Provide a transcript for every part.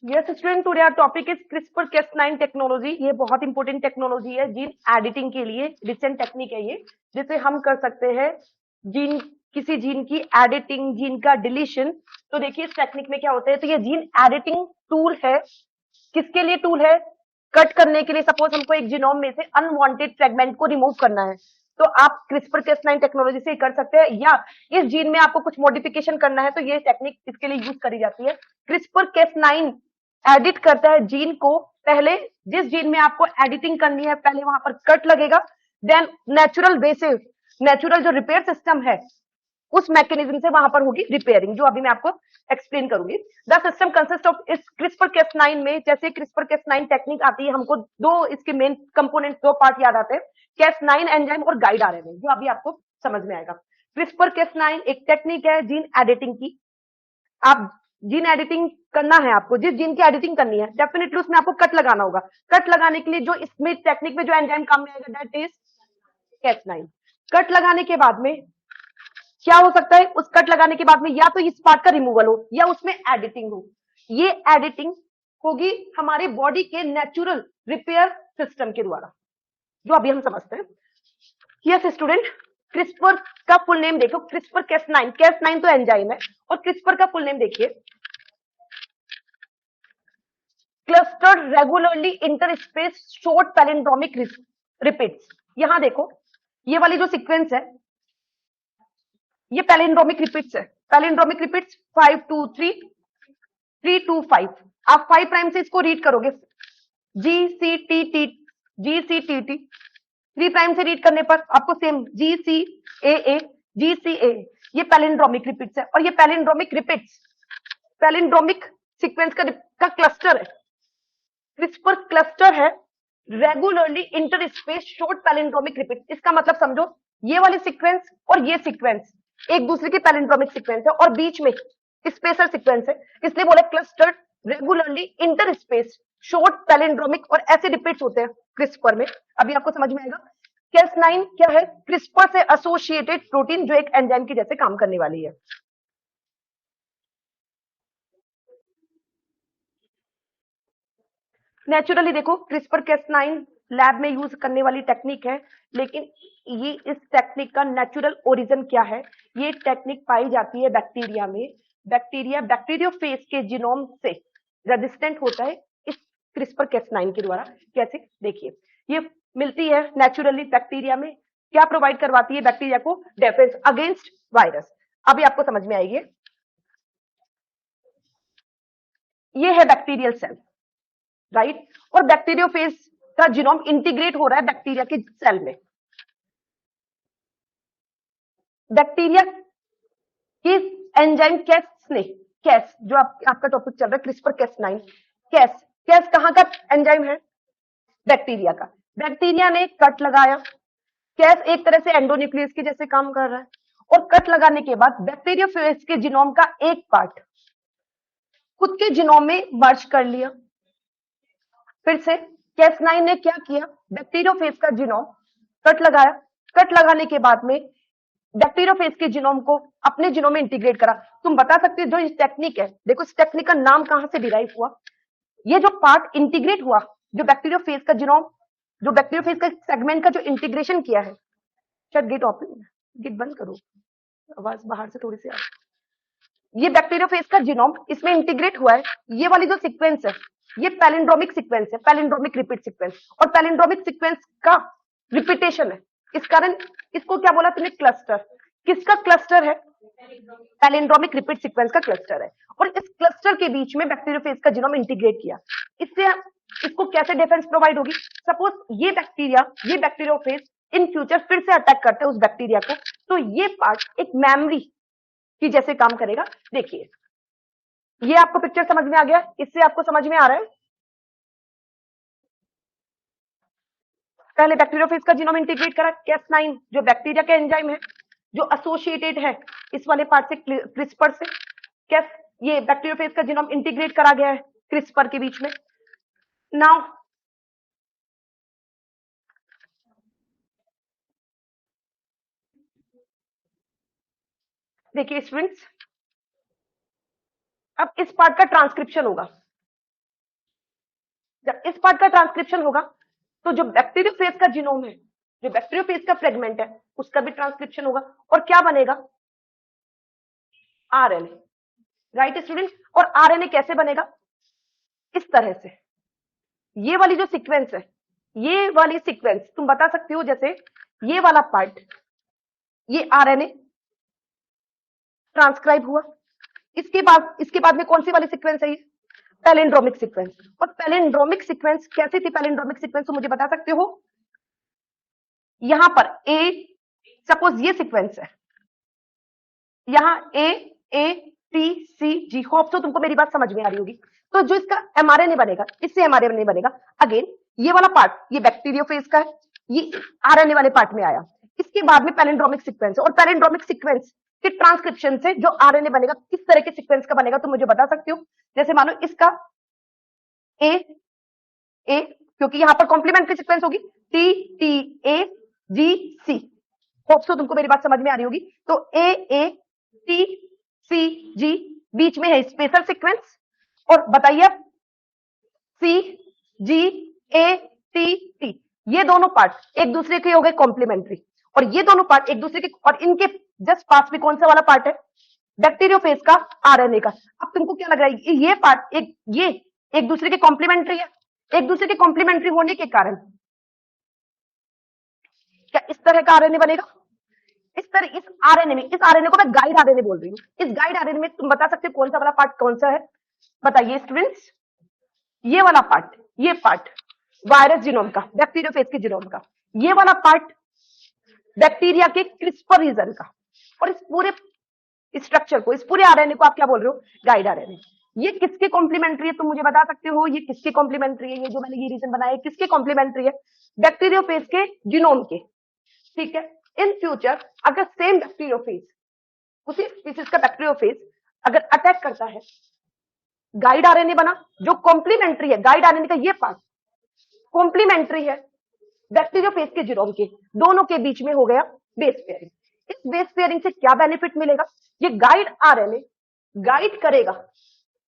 Yes student, today our topic is CRISPR Cas9 technology. ये बहुत important technology है gene editing के लिए। रिसेंट टेक्निक है ये, जिसे हम कर सकते हैं जीन, किसी जीन की एडिटिंग, जीन का डिलीशन। तो देखिए इस टेक्निक में क्या होता है। तो ये जीन एडिटिंग टूल है। किसके लिए टूल है? कट करने के लिए। सपोज हमको एक जीनोम में से अनवांटेड फ्रेगमेंट को रिमूव करना है, तो आप क्रिस्पर Cas9 टेक्नोलॉजी से कर सकते हैं। या इस जीन में आपको कुछ मॉडिफिकेशन करना है, तो ये टेक्निक इसके लिए यूज करी जाती है। क्रिस्पर Cas9 एडिट करता है जीन को। पहले जिस जीन में आपको एडिटिंग करनी है, पहले वहां पर कट लगेगा, देन नेचुरल बेसिस, नेचुरल जो रिपेयर सिस्टम है, उस मैकेनिज्म से वहां पर होगी रिपेयरिंग, जो अभी मैं आपको एक्सप्लेन करूंगी। द सिस्टम कंसिस्ट ऑफ इस क्रिस्पर Cas9 में, जैसे क्रिस्पर Cas9 टेक्निक आती है, हमको दो इसके मेन कंपोनेंट, दो पार्ट याद आते हैं, Cas9 एंजाइम और गाइड आरएनए, जो अभी आपको समझ में आएगा। क्रिस्पर Cas9 एक टेक्निक है जीन एडिटिंग की। आप जीन एडिटिंग करना है, आपको जिस जीन की एडिटिंग करनी है, डेफिनेटली उसमें आपको कट लगाना होगा। कट लगाने के लिए जो इसमें टेक्निक में जो एंजाइम काम में आएगा, दैट इज Cas9। कट लगाने के बाद में क्या हो सकता है? उस कट लगाने के बाद में या तो इस पार्ट का रिमूवल हो, या उसमें एडिटिंग हो। ये एडिटिंग होगी हमारे बॉडी के नेचुरल रिपेयर सिस्टम के द्वारा, जो अभी हम समझते हैं। यस स्टूडेंट, क्रिस्पर का फुल नेम देखो, क्रिस्पर Cas9। Cas9 तो एंजाइम है, और क्रिस्पर का फुल नेम देखिए, clustered regularly interspace short palindromic repeats. यहां देखो, ये वाली जो सीक्वेंस है, ये पैलिंड्रोमिक रिपीट्स है। Palindromic repeats 5 2 3 3 2 5। आप 5 प्राइम से इसको रीड करोगे, GCTT 3 प्राइम से रीड करने पर आपको सेम GCAA। ये पैलिंड्रोमिक रिपीट्स है, और ये पैलिंड्रोमिक रिपीट्स पैलिंड्रोमिक सीक्वेंस का क्लस्टर है। क्रिस्पर क्लस्टर है regularly interspace short palindromic repeat. इसका मतलब समझो, ये वाली सीक्वेंस और ये सीक्वेंस एक दूसरे की पैलिंड्रोमिक सीक्वेंस है, और बीच में स्पेसर सीक्वेंस है, इसलिए बोले clustered regularly interspace short palindromic, और ऐसे रिपीट्स होते हैं क्रिस्पर में। अभी आपको समझ में आएगा। Cas9 क्या है? क्रिस्पर से एसोसिएटेड प्रोटीन, जो एक एंजाइम की जैसे काम करने वाली है। नेचुरली देखो, क्रिस्पर Cas9 लैब में यूज करने वाली टेक्निक है, लेकिन ये इस टेक्निक का नेचुरल ओरिजिन क्या है? ये टेक्निक पाई जाती है बैक्टीरिया में। बैक्टीरियोफेज के जीनोम से रेजिस्टेंट होता है इस क्रिस्पर Cas9 के द्वारा। कैसे? देखिए, ये मिलती है नेचुरली बैक्टीरिया में। क्या प्रोवाइड करवाती है बैक्टीरिया को? Defence against virus. अभी आपको समझ में आएगी। ये है बैक्टीरियल सेल, राइट? और बैक्टीरियोफेज का जीनोम इंटीग्रेट हो रहा है बैक्टीरिया के सेल में। बैक्टीरिया की एंजाइम कैस, जो आपका टॉपिक चल रहा है क्रिस्पर Cas9। कैस कहां का एंजाइम है? बैक्टीरिया का। बैक्टीरिया ने कट लगाया, कैस एक तरह से एंडोन्यूक्लियस के जैसे काम कर रहा है, और कट लगाने के बाद बैक्टीरियोफेज के जीनोम का एक पार्ट खुद के जीनोम में मर्ज कर लिया। फिर से Cas9 ने क्या किया? बैक्टीरियोफेज का जीनोम कट लगाया, कट लगाने के बाद में बैक्टीरियोफेज के जीनोम को अपने जीनोम में इंटीग्रेट करा। तुम बता सकते हो जो इस टेक्निक है, देखो इस टेक्निक का नाम कहां से डिराइव हुआ? ये जो पार्ट इंटीग्रेट हुआ, जो बैक्टीरियोफेज का जीनोम, जो बैक्टीरियोफेज का सेगमेंट का जो इंटीग्रेशन किया है, शायद गेट बंद करो, आवाज बाहर से थोड़ी सी आ रही है। ये बैक्टीरियोफेज का जीनोम इसमें इंटीग्रेट हुआ है। ये वाली जो सीक्वेंस है, ये पैलिंड्रोमिक सीक्वेंस है, पैलिंड्रोमिक रिपीट सीक्वेंस, और पैलिंड्रोमिक सीक्वेंस का रिपीटेशन है। इस कारण इसको क्या बोला तुमने? क्लस्टर। किसका क्लस्टर है? पैलिंड्रोमिक रिपीट सीक्वेंस का क्लस्टर है। और इस क्लस्टर के बीच में बैक्टीरियोफेज का जीनोम इंटीग्रेट किया। इससे इसको कैसे डिफेंस प्रोवाइड होगी? सपोज ये बैक्टीरियोफेज इन फ्यूचर फिर से अटैक करते हैं उस बैक्टीरिया को, तो ये पार्ट एक मेमोरी की जैसे काम करेगा। देखिए, ये आपको पिक्चर समझ में आ गया? इससे आपको समझ में आ रहा है? पहले बैक्टीरियोफेज का जीनोम इंटीग्रेट करा, Cas9 जो बैक्टीरिया का एंजाइम है, जो एसोसिएटेड है इस वाले पार्ट से, क्रिस्पर से। कैस ये बैक्टीरियोफेज का जीनोम इंटीग्रेट करा गया है क्रिस्पर के बीच में। नाउ देखिए स्टूडेंट्स, अब इस पार्ट का ट्रांसक्रिप्शन होगा। जब इस पार्ट का ट्रांसक्रिप्शन होगा तो जो बैक्टीरियोफेज का जीनोम है, जो बैक्टीरियोफेज का फ्रेगमेंट है, उसका भी ट्रांसक्रिप्शन होगा और क्या बनेगा? आरएनए। Right student? और आरएनए कैसे बनेगा? इस तरह से। ये वाली जो सीक्वेंस है, ये वाली सीक्वेंस तुम बता सकती हो, जैसे ये वाला पार्ट, ये आरएनए ट्रांसक्राइब हुआ, इसके बाद में कौन सी वाली सीक्वेंस है? ये पैलिंड्रोमिक सीक्वेंस। और पैलिंड्रोमिक सीक्वेंस कैसी थी? पैलिंड्रोमिक सीक्वेंस तो मुझे बता सकते हो, यहां पर ए, सपोज ये सीक्वेंस है, यहां A T C ji. Hope तो तुमको मेरी बात समझ में आ रही होगी। तो जो इसका एमआरएनए बनेगा, इससे एमआरएनए बनेगा। अगेन ये वाला पार्ट, ये बैक्टीरियोफेज का है, ये आरएनए वाले पार्ट में आया। इसके बाद में पैलिंड्रोमिक सीक्वेंस, और पैलिंड्रोमिक सीक्वेंस के ट्रांसक्रिप्शन से जो आरएनए बनेगा, किस तरह के सीक्वेंस का बनेगा तुम मुझे बता सकती हो? जैसे मानो इसका ए ए, क्योंकि यहां पर कॉम्प्लीमेंट्री सीक्वेंस होगी, T T A G C. Hope so तुमको मेरी बात समझ में आ रही होगी। तो ए टी सी जी, बीच में है स्पेशल सीक्वेंस, और बताइए अब सी जी ए टी टी, ये दोनों पार्ट एक दूसरे के हो गए कॉम्प्लीमेंट्री, और ये दोनों पार्ट एक दूसरे के, और इनके जस्ट पास में कौन सा वाला पार्ट है? बैक्टीरियोफेज का आरएनए का। अब तुमको क्या लग रहा है? ये पार्ट ये एक दूसरे के कॉम्प्लीमेंट्री है। एक दूसरे के कॉम्प्लीमेंट्री होने के कारण क्या इस तरह का आरएनए बनेगा? इस तरह, इस आरएनए में, इस आरएनए को मैं गाइड आरएनए बोल रही हूँ। इस गाइड आरएनए में तुम बता सकते हो कौन सा वाला पार्ट कौन सा है? बताइए स्टूडेंट्स। ये वाला पार्ट, ये पार्ट वायरस जीनोम का, बैक्टीरियोफेज के जीनोम का। ये वाला पार्ट बैक्टीरिया के क्रिस्पर रीजन का। और इस पूरे स्ट्रक्चर को, इस पूरे आरएनए को आप क्या बोल रहे हो? Guide RNA. ये किसके कॉम्प्लीमेंट्री है तुम मुझे बता सकते हो? ये किसके कॉम्प्लीमेंट्री है? ये जो मैंने ये रीजन बनाया है किसके कॉम्प्लीमेंट्री है? बैक्टीरियोफेज के जीनोम के। ठीक है। इन फ्यूचर अगर सेम बैक्टीरियोफेज, उसी स्पीसीज का बैक्टीरियोफेज अगर अटैक करता है, गाइड आरएनए बना जो कॉम्प्लीमेंट्री है, गाइड आरएनए का ये पार्ट कॉम्प्लीमेंट्री है बैक्टीरियोफेज के जीनोम के, दोनों के बीच में हो गया बेस पेयरिंग। इस बेस पेयरिंग से क्या बेनिफिट मिलेगा? ये गाइड आरएनए गाइड करेगा,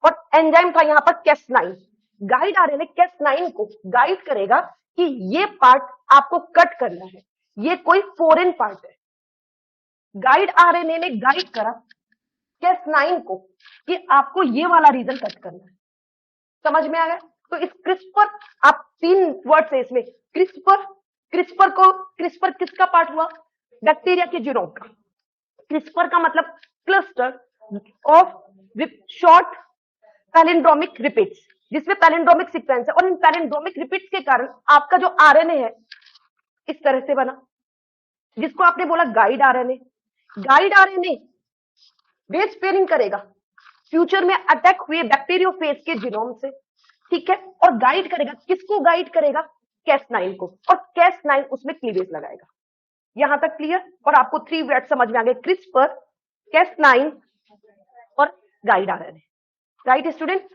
और एंजाइम था यहां पर Cas9, गाइड आरएनए Cas9 को गाइड करेगा कि ये पार्ट आपको कट करना है, ये कोई फॉरेन पार्ट है। गाइड आरएनए ने गाइड करा Cas9 को कि आपको ये वाला रीजन कट करना है। समझ में आ गया? तो इस क्रिस्पर, आप 3 वर्ड्स है इसमें, क्रिस्पर, क्रिस्पर किसका पार्ट हुआ? बैक्टीरिया के जीनोम का। क्रिस्पर का मतलब cluster of short palindromic repeats, जिसमें पैलिंड्रोमिक सीक्वेंस है, और इन पैलिंड्रोमिक रिपीट्स के कारण आपका जो आरएनए है इस तरह से बना, जिसको आपने बोला guide RNA. Guide RNA base pairing करेगा फ्यूचर में अटैक हुए बैक्टीरियोफेज के जीनोम से। ठीक है। और गाइड करेगा, किसको गाइड करेगा? Cas9 को, और Cas9 उसमें क्लीवेज लगाएगा। यहां तक क्लियर? और आपको 3 वर्ड समझ में आ गए, क्रिस्पर, Cas9 और गाइड आरएनए। Right student?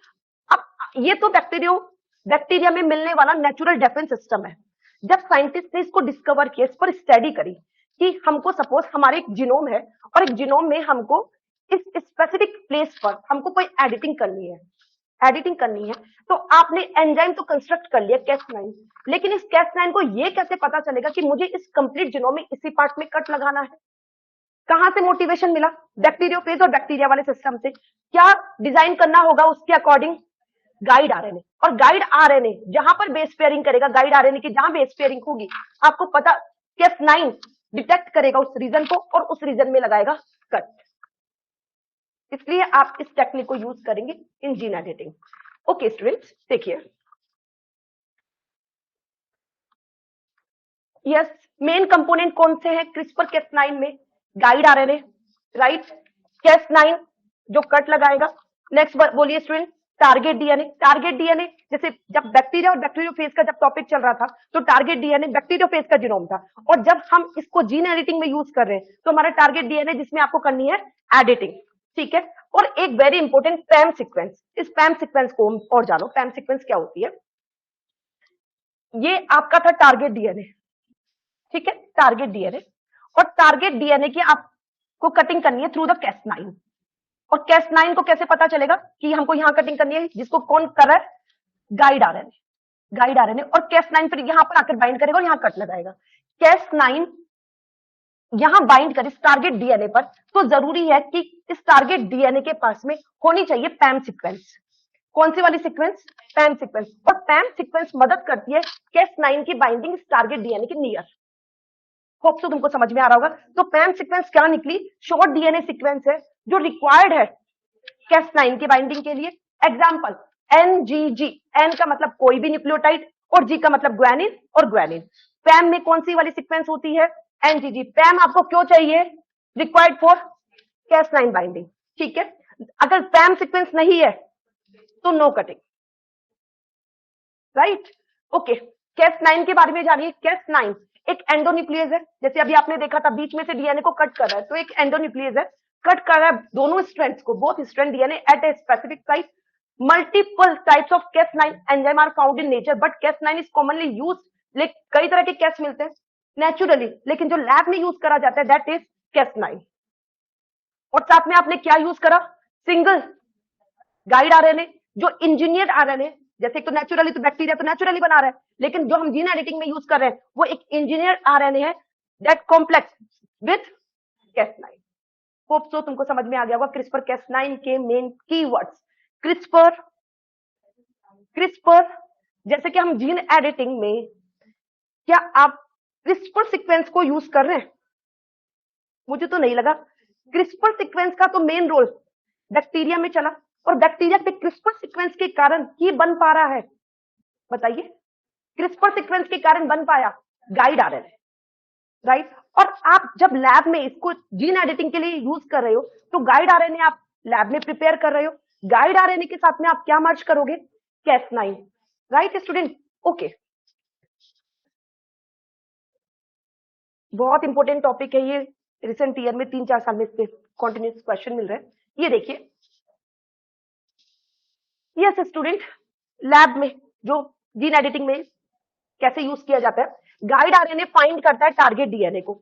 अब ये तो बैक्टीरिया में मिलने वाला नेचुरल डिफेंस सिस्टम है। जब साइंटिस्ट ने इसको डिस्कवर किया, इस पर स्टडी करी कि हमको सपोज हमारे एक जीनोम है, और एक जीनोम में हमको इस स्पेसिफिक प्लेस पर हमको कोई एडिटिंग करनी है, तो आपने एंजाइम तो कंस्ट्रक्ट कर लिया Cas9, लेकिन इस Cas9 को ये कैसे पता चलेगा कि मुझे इस कंप्लीट जीनोम में इसी पार्ट में कट लगाना है? कहां से मोटिवेशन मिला? बैक्टीरियोफेज और बैक्टीरिया वाले सिस्टम से। क्या डिजाइन करना होगा उसके अकॉर्डिंग? Guide RNA. और गाइड आरएनए जहां पर बेस पेयरिंग करेगा, गाइड आरएनए की जहां बेस पेयरिंग होगी, आपको पता Cas9 डिटेक्ट करेगा उस रीजन को, और उस रीजन में लगाएगा कट। इसलिए आप इस टेक्निक को यूज करेंगे इन जीन एडिटिंग। ओके स्टूडेंट्स, देखिए, यस, मेन कंपोनेंट कौन से हैं क्रिस्पर Cas9 में? Guide RNA, right. Cas9 जो कट लगाएगा। नेक्स्ट बोलिए student, target DNA. Target DNA, जैसे जब बैक्टीरिया और बैक्टीरियोफेज का जब टॉपिक चल रहा था, तो टारगेट डीएनए बैक्टीरियोफेज का जीनोम था, और जब हम इसको जीन एडिटिंग में यूज कर रहे हैं, तो हमारा टारगेट डीएनए जिसमें आपको करनी है एडिटिंग। ठीक है। और एक वेरी इंपॉर्टेंट पैम सीक्वेंस, इस पैम सीक्वेंस को और जानो। पैम सीक्वेंस क्या होती है? ये आपका था टारगेट डीएनए, ठीक है, टारगेट डीएनए। और टारगेट डीएनए की आपको कटिंग करनी है थ्रू द Cas9। और Cas9 को कैसे पता चलेगा कि हमको यहां कटिंग करनी है? जिसको कौन कर रहा है? Guide RNA. गाइड आरएनए, और Cas9 फिर यहां पर आकर बाइंड करेगा और यहां कट लगाएगा। Cas9 यहां बाइंड करे इस टारगेट डीएनए पर, तो जरूरी है कि इस टारगेट डीएनए के पास में होनी चाहिए पैम सीक्वेंस। कौन सी वाली सीक्वेंस? पैम सीक्वेंस। और पैम सीक्वेंस मदद करती है Cas9 की बाइंडिंग इस टारगेट डीएनए के नियर। होप सो तुमको समझ में आ रहा होगा। तो पैम सीक्वेंस क्या निकली? शॉर्ट डीएनए सीक्वेंस है जो रिक्वायर्ड है Cas9 की बाइंडिंग के लिए। एग्जाम्पल NGG, एन का मतलब कोई भी न्यूक्लियोटाइड और जी का मतलब ग्वानिन और ग्वानिन। पैम में कौन सी वाली सीक्वेंस होती है? NGG। पैम आपको क्यों चाहिए? Required for Cas9 binding. ठीक है, अगर पैम सीक्वेंस नहीं है तो no cutting, right? Okay, Cas9 के बारे में जानिए। Cas9 एक एंडोन्यूक्लियस है, जैसे अभी आपने देखा था बीच में से डीएनए को कट कर रहा है, तो एक एंडोन्यूक्लियस है, कट कर रहा है दोनों स्ट्रैंड्स को, both strand DNA at a specific site. Multiple types of Cas9 enzyme are found in nature, but Cas9 is commonly used. कई तरह के Cas मिलते हैं नेचुरली, लेकिन जो लैब में यूज करा जाता है दैट इज Cas9। और साथ में आपने क्या यूज करा? सिंगल गाइड आरएनए, जो इंजीनियर्ड आरएनए, जैसे तो नेचुरली, तो बैक्टीरिया तो नेचुरली बना रहा है, लेकिन जो हम जीन एडिटिंग में यूज कर रहे हैं वो एक इंजीनियर्ड आरएनए है that complex with Cas9। Hope so तुमको समझ में आ गया होगा क्रिस्पर Cas9 के मेन कीवर्ड्स। क्रिस्पर, क्रिस्पर जैसे कि हम जीन एडिटिंग में, क्या आप क्रिस्पर सीक्वेंस को यूज कर रहे हैं? मुझे तो नहीं लगा। क्रिस्पर सीक्वेंस का तो मेन रोल बैक्टीरिया में चला, और बैक्टीरिया पे क्रिस्पर सीक्वेंस के कारण ही बन पा रहा है। बताइए, क्रिस्पर सीक्वेंस के कारण बन पाया गाइड आरएनए, राइट? और आप जब लैब में इसको जीन एडिटिंग के लिए यूज कर रहे हो, तो गाइड आरएनए आप लैब में प्रिपेयर कर रहे हो, गाइड आरएनए के साथ में आप क्या मर्ज करोगे? Cas9, right student? ओके, बहुत इंपॉर्टेंट टॉपिक है ये, रिसेंट ईयर में 3-4 साल में इसके कॉन्टिन्यूस क्वेश्चन मिल रहे हैं। ये देखिए, यस स्टूडेंट, लैब में जो जीन एडिटिंग में कैसे यूज किया जाता है, गाइड आरएनए फाइंड करता है टारगेट डीएनए को,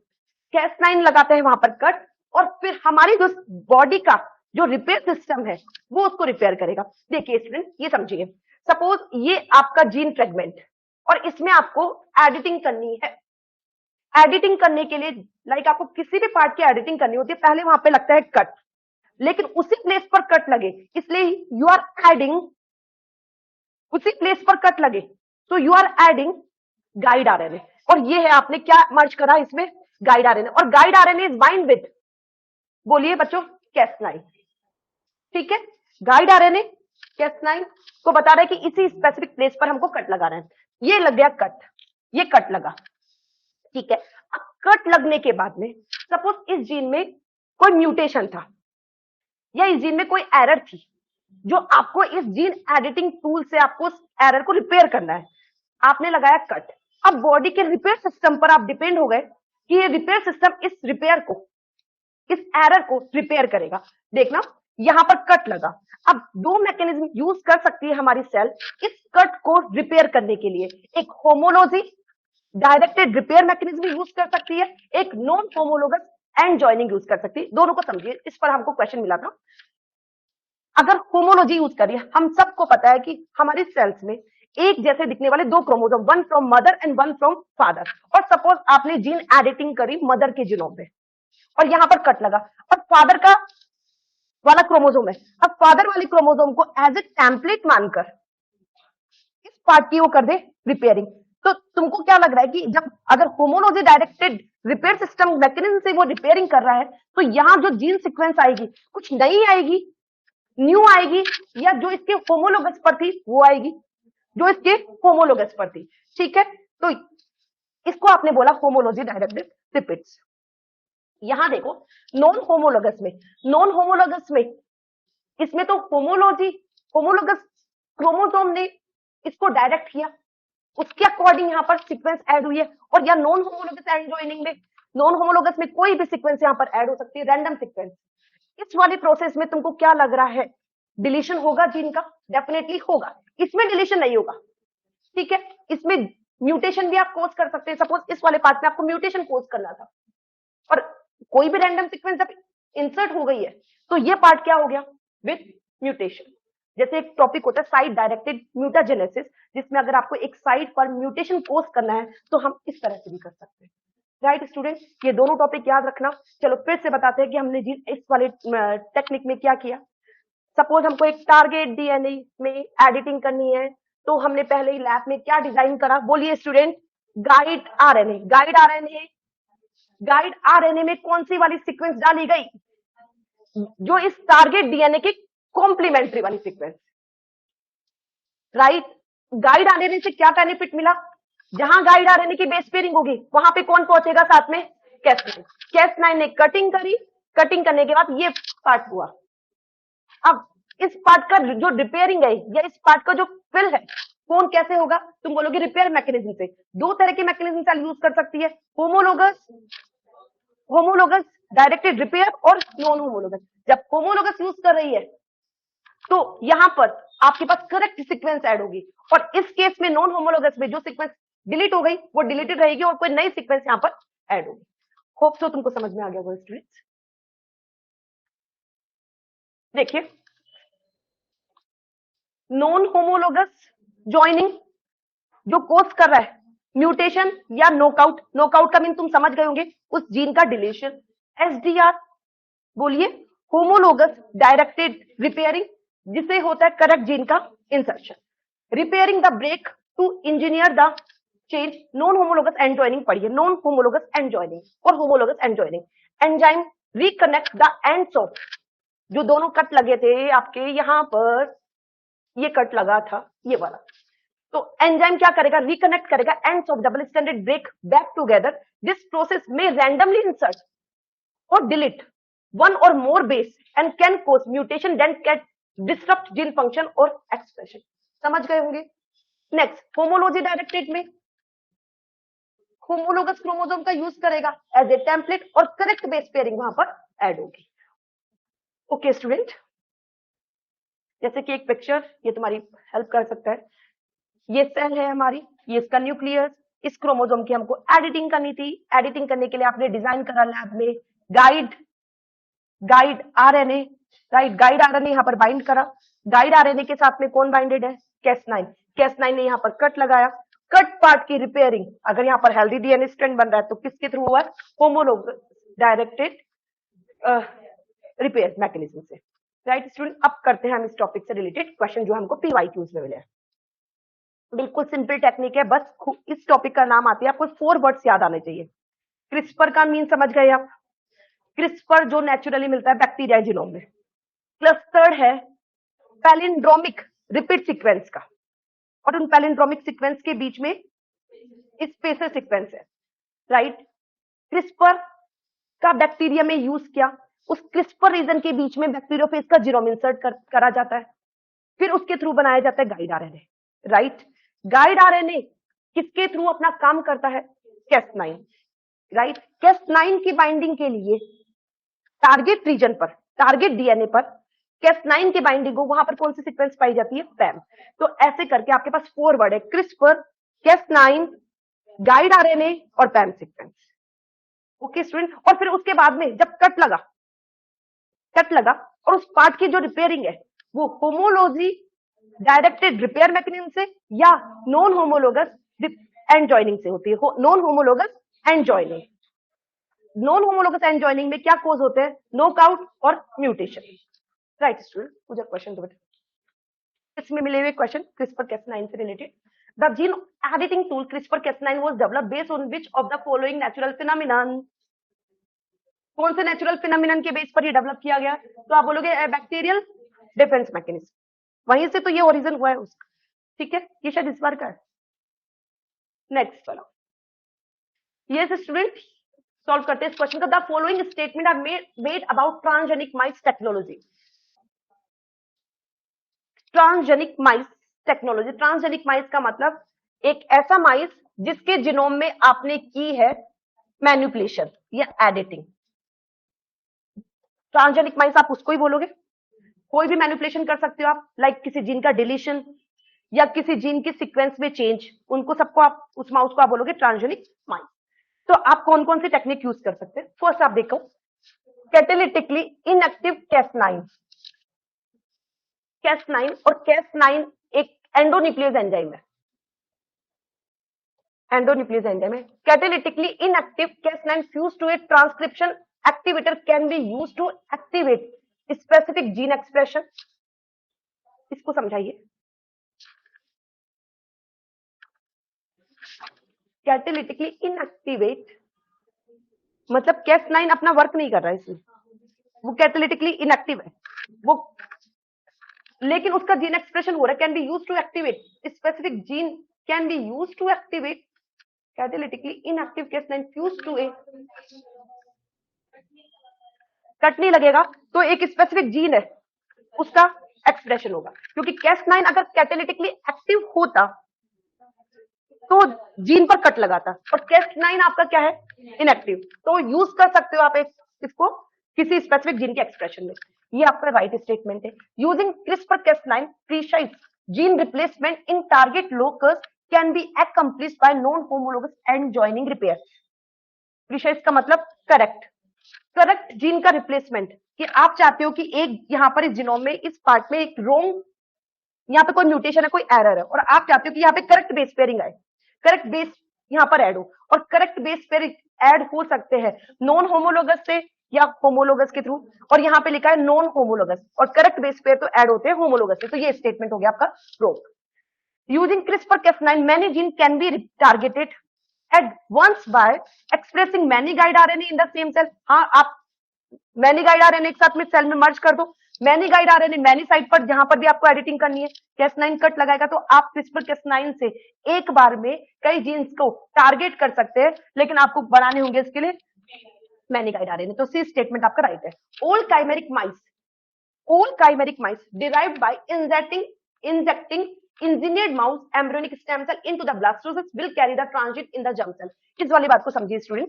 Cas9 लगाते हैं वहां पर कट, और फिर हमारी जो बॉडी का जो रिपेयर सिस्टम है वो उसको रिपेयर करेगा। देखिए स्टूडेंट, ये समझिए, सपोज ये आपका जीन फ्रेगमेंट, और इसमें आपको एडिटिंग करनी है। एडिटिंग करने के लिए आपको किसी भी पार्ट की एडिटिंग करनी होती है, पहले वहां पे लगता है कट, लेकिन उसी प्लेस पर कट लगे, इसलिए यू आर एडिंग, उसी प्लेस पर कट लगे तो you are adding guide RNA. और ये है आपने क्या मर्ज करा इसमें? Guide RNA. और guide RNA is bind with, बोलिए बच्चों, Cas9। ठीक है, गाइड आरएनए Cas9 को बता रहा है कि इसी स्पेसिफिक प्लेस पर हमको कट लगाना है। ये लग गया कट, ये कट लगा, ठीक है। अब कट लगने के बाद में सपोज इस जीन में कोई म्यूटेशन था, या इस जीन में कोई एरर थी, जो आपको इस जीन एडिटिंग टूल से आपको उस एरर को रिपेयर करना है। आपने लगाया कट, अब बॉडी के रिपेयर सिस्टम पर आप डिपेंड हो गए कि ये रिपेयर सिस्टम इस रिपेयर को, इस एरर को रिपेयर करेगा। देखना, यहां पर कट लगा, अब दो मैकेनिज्म यूज कर सकती है हमारी सेल इस कट को रिपेयर करने के लिए। एक homology directed repair mechanism use कर सकती है, एक non homologous and joining use कर सकती है। दोनों को समझिए, इस पर हमको क्वेश्चन मिला था। अगर होमोलॉजी यूज करिए, हम सबको पता है कि हमारी सेल्स में एक जैसे दिखने वाले दो chromosome, one from mother and one from father, और सपोज आपने जीन एडिटिंग करी मदर के जीनोम पे, और यहां पर कट लगा, और फादर का वाला क्रोमोसोम है, अब फादर वाले क्रोमोसोम को एज ए टेम्पलेट मानकर इस पार्ट की वो कर दे रिपेयरिंग। तो तुमको क्या लग रहा है कि जब अगर homology directed repair system mechanism से वो रिपेयरिंग कर रहा है, तो यहां जो जीन सीक्वेंस आएगी कुछ नई आएगी, न्यू आएगी, या जो इसके होमोलोगस पर थी वो आएगी, जो इसके होमोलोगस पर थी। ठीक है, तो इसको आपने बोला होमोलॉजी डायरेक्टेड रिपीट्स। यहां देखो, नॉन होमोलोगस में, नॉन होमोलोगस में इसमें तो होमोलॉजी, होमोलोगस क्रोमोसोम ने इसको डायरेक्ट किया, उसके अकॉर्डिंग यहां पर सीक्वेंस ऐड हुई है। और या नॉन होमोलोगस एंड जॉइनिंग में, नॉन होमोलोगस में कोई भी सीक्वेंस यहां पर ऐड हो सकती है, रैंडम सीक्वेंस। इस वाली प्रोसेस में तुमको क्या लग रहा है, डिलीशन होगा जीन का? डेफिनेटली होगा, इसमें डिलीशन नहीं होगा। ठीक है, इसमें म्यूटेशन भी आप कोज कर सकते हैं। सपोज इस वाले पार्ट में आपको म्यूटेशन कोज करना था, और कोई भी रैंडम सीक्वेंस जब इंसर्ट हो गई है, तो ये पार्ट क्या हो गया? With mutation. जैसे एक टॉपिक होता है साइट डायरेक्टेड म्यूटाजेनेसिस, जिसमें अगर आपको एक साइट पर म्यूटेशन कोज करना है तो हम इस तरह से भी कर सकते हैं। राइट स्टूडेंट, ये दोनों टॉपिक याद रखना। चलो फिर से बताते हैं कि हमने इस वाले टेक्निक में क्या किया। सपोज हमको एक टारगेट डीएनए में एडिटिंग करनी है, तो हमने पहले ही लैब में क्या डिजाइन करा, बोलिए student, guide RNA. Guide RNA में कौन सी वाली सीक्वेंस डाली गई, जो इस टारगेट डीएनए की कॉम्प्लीमेंट्री वाली सीक्वेंस। राइट, गाइड आरएनए से क्या बेनिफिट मिला, जहां गाइड आरएनए की बेस पेयरिंग होगी वहां पे कौन पहुंचेगा साथ में, कैस9। कैस9 ने कटिंग करी, कटिंग करने के बाद ये पार्ट हुआ। अब इस पार्ट का जो रिपेयरिंग है या इस पार्ट का जो फिल है, कौन कैसे होगा, तुम बोलोगे रिपेयर मैकेनिज्म से। दो तरह के मैकेनिज्म सेल यूज कर सकती है, होमोलोगस डायरेक्टेड रिपेयर और नॉन होमोलोगस। जब होमोलोगस यूज कर रही है तो यहां पर आपके पास करेक्ट सीक्वेंस ऐड होगी, और इस केस में नॉन होमोलोगस में जो सीक्वेंस डिलीट हो गई वो डिलीटेड रहेगी और कोई नई सीक्वेंस यहां पर ऐड होगी। होप सो तुमको समझ में आ गया वो स्टूडेंट्स। देखिए, नॉन होमोलोगस ज्वाइनिंग जो कोज कर रहा है म्यूटेशन या नॉकआउट, नॉकआउट का मीन तुम समझ गए होंगे, उस जीन का डिलीशन। एसडीआर बोलिए, होमोलोगस डायरेक्टेड रिपेयरिंग, जिसे होता है करेक्ट जीन का insertion. Repairing the break to engineer the change, non homologous end joining पढ़िए, नॉन होमोलोगस एंड ज्वाइनिंग और homologous end joining. Enzyme reconnect the ends of, जो दोनों cut लगे थे आपके यहां पर, ये कट लगा था ये वाला, तो एंजाइम क्या करेगा, रिकनेक्ट करेगा ends of double standard break back together. This process में रैंडमली इंसर्ट और delete one or more base and can cause mutation that can disrupt gene function or expression। समझ गए होंगे। नेक्स्ट, होमोलॉजी डायरेक्टेड में homologous chromosome का use करेगा as a template और correct base pairing वहां पर ऐड होगी। ओके स्टूडेंट, जैसे कि एक पिक्चर ये तुम्हारी हेल्प कर सकता है। ये सेल है हमारी, ये इसका न्यूक्लियस, इस क्रोमोसोम की हमको एडिटिंग करनी थी। एडिटिंग करने के लिए आपने डिजाइन करा लैब में guide RNA. Right, guide RNA यहां पर बाइंड करा, गाइड आरएनए के साथ में कौन बाइंडेड है, कैस9। कैस9 ने यहां पर कट लगाया, कट पार्ट की रिपेयरिंग, अगर यहां पर हेल्दी डीएनए स्ट्रैंड बन रहा है तो किसके थ्रू हुआ, होमोलोगस डायरेक्टेड रिपेयर मैकेनिज्म से। राइट स्टूडेंट, अब करते हैं हम इस टॉपिक से रिलेटेड क्वेश्चन जो हमको पीवाईक्यूज में मिले हैं। बिल्कुल सिंपल टेक्निक है, बस इस टॉपिक का नाम आती है, आपको 4 वर्ड्स याद आने चाहिए। क्रिस्पर का मीन समझ गए आप, क्रिस्पर जो नेचुरली मिलता है बैक्टीरिया जीनोम में। क्लस्टर्ड है पैलिंड्रोमिक रिपीट सीक्वेंस का, और उन पैलिंड्रोमिक सीक्वेंस के बीच में स्पेसर सीक्वेंस है। राइट, क्रिस्पर का बैक्टीरिया में यूज किया, उस क्रिस्पर रीजन के बीच में बैक्टीरियोफेज का जीनोम इंसर्ट करा जाता है, फिर उसके थ्रू बनाया जाता है guide RNA. Right, guide RNA किसके थ्रू अपना काम करता है, कैस9। राइट, कैस9 की बाइंडिंग के लिए टारगेट रीजन पर, टारगेट डीएनए पर कैस9 की बाइंडिंग हो, वहां पर कौन सी सीक्वेंस पाई जाती है, पैम। तो ऐसे करके आपके पास 4 वर्ड है, क्रिस्पर, कैस9, गाइड आरएनए और पैम सीक्वेंस। ओके स्टूडेंट, और फिर उसके बाद में जब कट लगा और उस पार्ट की जो रिपेयरिंग है वो होमोलॉजी डायरेक्टेड रिपेयर मैकेनिज्म से या नॉन होमोलोगस एंड ज्वाइनिंग से होती है। Non homologous end joining, non homologous end joining में क्या कोज होते हैं, नॉकआउट और म्यूटेशन। राइट स्टूडेंट, मुझे क्वेश्चन दो बेटा। इसमें मिले हुए क्वेश्चन क्रिस्पर कैस9 से related. The gene editing tool CRISPR Cas nine was developed based on which of the following natural phenomenon. कौन से नेचुरल फिनोमिनन के बेस पर ये डेवलप किया गया, तो आप बोलोगे बैक्टीरियल डिफेंस मैकेनिज्म, वहीं से तो ये ओरिजिन हुआ है उसका। ठीक है, ये शायद इस बार का है। नेक्स्ट वाला, ये स्टूडेंट सॉल्व करते हैं इस क्वेश्चन का। The following statement are made about transgenic mice technology. Transgenic mice technology, transgenic mice का मतलब एक ऐसा माइस जिसके जीनोम में आपने की है मैनिपुलेशन या एडिटिंग। ट्रांसजेनिक माइस आप उसको ही बोलोगे, कोई भी मैनिपुलेशन कर सकते हो आप, लाइक किसी जीन का डिलीशन या किसी जीन की सीक्वेंस में चेंज, उनको सबको आप, उस माउस को आप बोलोगे ट्रांसजेनिक माइस। तो आप कौन कौन सी टेक्निक यूज कर सकते हैं, फर्स्ट आप देखो, कैटेलिटिकली इनएक्टिव कैस9। Cas9 और Cas9 एक एंडोन्यूक्लियस एंजाइम है, एंडोन्यूक्लियस एंजाइम है। Catalytically inactive Cas9 fuse to a transcription activator can be used to activate specific gene expression. इसको समझाइए। कैटालिटिकली इनएक्टिवेट मतलब Cas9 अपना वर्क नहीं कर रहा है इसमें, वो कैटालिटिकली इनएक्टिव है वो, लेकिन उसका जीन एक्सप्रेशन हो रहा है। Can be use to activate specific gene, can be use to activate catalytically inactive Cas9 fuse to a, cut नहीं लगेगा तो एक स्पेसिफिक जीन है उसका एक्सप्रेशन होगा, क्योंकि Cas9 अगर कैटालिटिकली एक्टिव होता तो जीन पर कट लगाता, और Cas9 आपका क्या है, इनएक्टिव, तो यूज कर सकते हो आप इसको किसी स्पेसिफिक जीन के एक्सप्रेशन में। ये आपका राइट स्टेटमेंट है। Using CRISPR-Cas9 precise gene replacement in target locus can be accomplished by non homologous and joining repair. Precise का मतलब करेक्ट, करेक्ट जीन का रिप्लेसमेंट, कि आप चाहते हो कि एक यहां पर इस जीनोम में इस पार्ट में एक रोंग, यहाँ पे कोई म्यूटेशन है, कोई एरर है, और आप चाहते हो कि यहाँ पे करेक्ट बेस पेयरिंग आए, करेक्ट बेस यहाँ पर ऐड हो, और करेक्ट बेस पेयरिंग ऐड हो सकते हैं नॉन होमोलोगस से या होमोलोगस के थ्रू, और यहाँ पे लिखा है नॉन होमोलोगस, और करेक्ट बेस पेयर तो ऐड होते हैं होमोलोगस से, तो ये स्टेटमेंट हो गया आपका wrong. Using CRISPR-Cas9 many gene can be targeted at once by expressing many guide RNA in the same cell. हाँ, आप मैनी गाइड आरएनए एक साथ में सेल में मर्ज कर दो, many guide RNA many side पर जहां पर भी आपको एडिटिंग करनी है Cas9 कट लगाएगा, तो आप CRISPR-Cas9 से एक बार में कई जीन्स को टारगेट कर सकते हैं, लेकिन आपको बनाने होंगे इसके लिए मैनी गाइड आरएनए। तो सी स्टेटमेंट आपका राइट है। All chimeric mice derived bye injecting engineered mouse embryonic stem cell into the blastocyst will carry the transit in the germ cell। इस वाली बात को समझिए स्टूडेंट।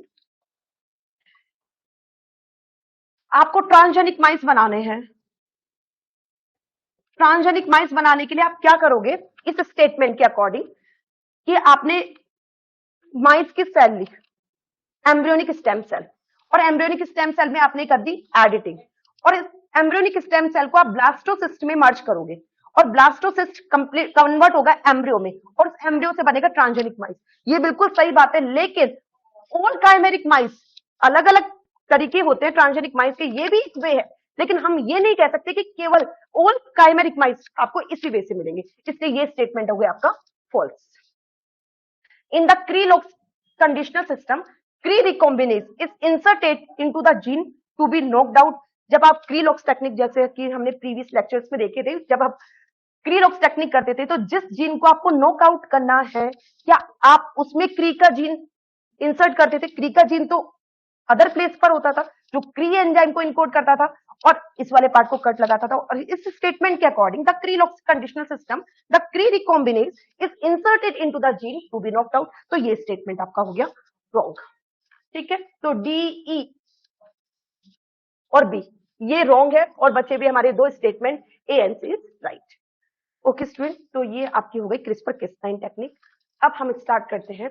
आपको ट्रांसजेनिक माइस बनाने हैं, ट्रांसजेनिक माइस बनाने के लिए आप क्या करोगे, इस स्टेटमेंट के अकॉर्डिंग कि आपने माइस की सेल ली एम्ब्रियोनिक स्टेम सेल, और एम्ब्रियोनिक स्टेम सेल में आपने कर दी एडिटिंग, और इस एम्ब्रियोनिक स्टेम सेल को आप ब्लास्टोसिस्ट में मर्ज करोगे, और ब्लास्टोसिस्ट कंप्लीट कन्वर्ट होगा एम्ब्रियो में, और उस एम्ब्रियो से बनेगा ट्रांसजेनिक माइस। ये बिल्कुल सही बात है, लेकिन ऑल काइमेरिक माइस अलग अलग तरीके होते हैं ट्रांसजेनिक माइस के, ये भी एक वे है, लेकिन हम ये नहीं कह सकते कि केवल ऑल काइमेरिक माइस आपको इसी वे से मिलेंगे, इसलिए ये स्टेटमेंट हो गया आपका false. In the Cre lox conditional system Cre recombinase is inserted into the gene to be knocked out. जब आप क्री-लॉक्स टेक्निक, जैसे कि हमने प्रीवियस लेक्चर्स में देखे थे, जब आप क्री-लॉक्स टेक्निक करते थे, तो जिस जीन को आपको नॉकआउट करना है, क्या आप उसमें क्री का जीन इंसर्ट करते थे? क्री का जीन तो अदर प्लेस पर होता था जो क्री एंजाइम को इनकोड करता था, और इस वाले पार्ट को कट लगाता था, और इस स्टेटमेंट के according the Cre lox conditional system the Cre recombinase is inserted into the gene to be knocked out. तो ये स्टेटमेंट आपका हो गया रॉन्ग। ठीक है, तो डी, ई और बी ये रॉन्ग है, और बचे भी हमारे दो statement A and C is right. Okay student, तो ये आपकी हो गई CRISPR-Cas9 टेक्निक। अब हम स्टार्ट करते हैं